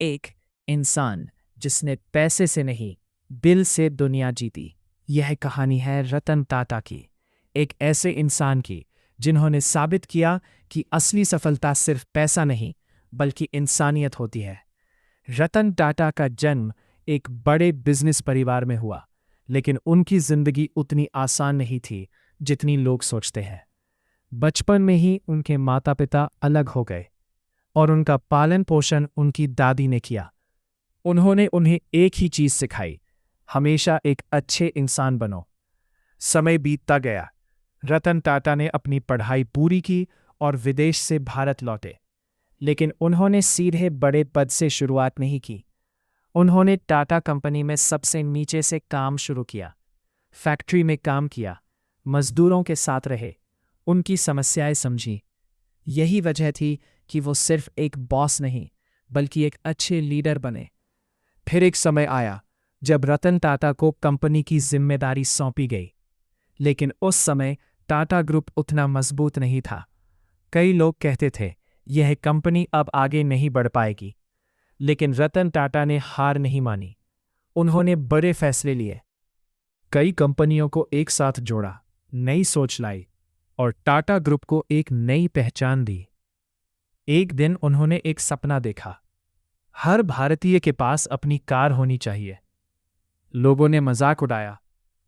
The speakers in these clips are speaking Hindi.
एक इंसान जिसने पैसे से नहीं, दिल से दुनिया जीती। यह कहानी है रतन टाटा की, एक ऐसे इंसान की जिन्होंने साबित किया कि असली सफलता सिर्फ पैसा नहीं बल्कि इंसानियत होती है। रतन टाटा का जन्म एक बड़े बिजनेस परिवार में हुआ, लेकिन उनकी जिंदगी उतनी आसान नहीं थी जितनी लोग सोचते हैं। बचपन में ही उनके माता पिता अलग हो गए और उनका पालन पोषण उनकी दादी ने किया। उन्होंने उन्हें एक ही चीज सिखाई, हमेशा एक अच्छे इंसान बनो। समय बीतता गया। रतन टाटा ने अपनी पढ़ाई पूरी की और विदेश से भारत लौटे। लेकिन उन्होंने सीधे बड़े पद से शुरुआत नहीं की। उन्होंने टाटा कंपनी में सबसे नीचे से काम शुरू किया। फैक्ट्री में काम किया, मजदूरों के साथ रहे, उनकी समस्याएं समझी। यही वजह थी कि वो सिर्फ एक बॉस नहीं बल्कि एक अच्छे लीडर बने। फिर एक समय आया जब रतन टाटा को कंपनी की जिम्मेदारी सौंपी गई, लेकिन उस समय टाटा ग्रुप उतना मजबूत नहीं था। कई लोग कहते थे यह कंपनी अब आगे नहीं बढ़ पाएगी, लेकिन रतन टाटा ने हार नहीं मानी। उन्होंने बड़े फैसले लिए, कई कंपनियों को एक साथ जोड़ा, नई सोच लाई और टाटा ग्रुप को एक नई पहचान दी। एक दिन उन्होंने एक सपना देखा, हर भारतीय के पास अपनी कार होनी चाहिए। लोगों ने मजाक उड़ाया,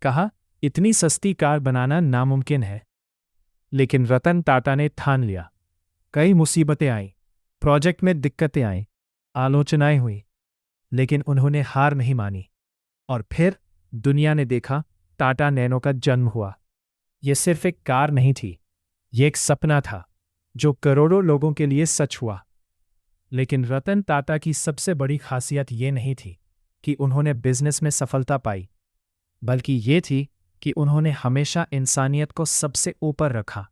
कहा इतनी सस्ती कार बनाना नामुमकिन है। लेकिन रतन टाटा ने ठान लिया। कई मुसीबतें आईं, प्रोजेक्ट में दिक्कतें आईं, आलोचनाएं हुई, लेकिन उन्होंने हार नहीं मानी। और फिर दुनिया ने देखा, टाटा नैनो का जन्म हुआ। यह सिर्फ एक कार नहीं थी, यह एक सपना था जो करोड़ों लोगों के लिए सच हुआ। लेकिन रतन टाटा की सबसे बड़ी खासियत ये नहीं थी कि उन्होंने बिजनेस में सफलता पाई, बल्कि ये थी कि उन्होंने हमेशा इंसानियत को सबसे ऊपर रखा।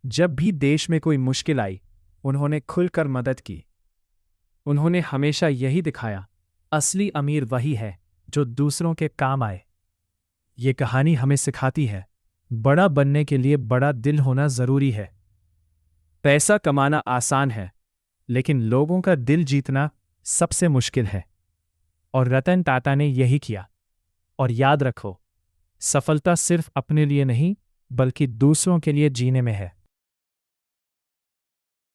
जब भी देश में कोई मुश्किल आई, उन्होंने खुलकर मदद की। उन्होंने हमेशा यही दिखाया, असली अमीर वही है जो दूसरों के काम आए। ये कहानी हमें सिखाती है, बड़ा बनने के लिए बड़ा दिल होना जरूरी है। पैसा कमाना आसान है, लेकिन लोगों का दिल जीतना सबसे मुश्किल है। और रतन टाटा ने यही किया। और याद रखो, सफलता सिर्फ अपने लिए नहीं बल्कि दूसरों के लिए जीने में है।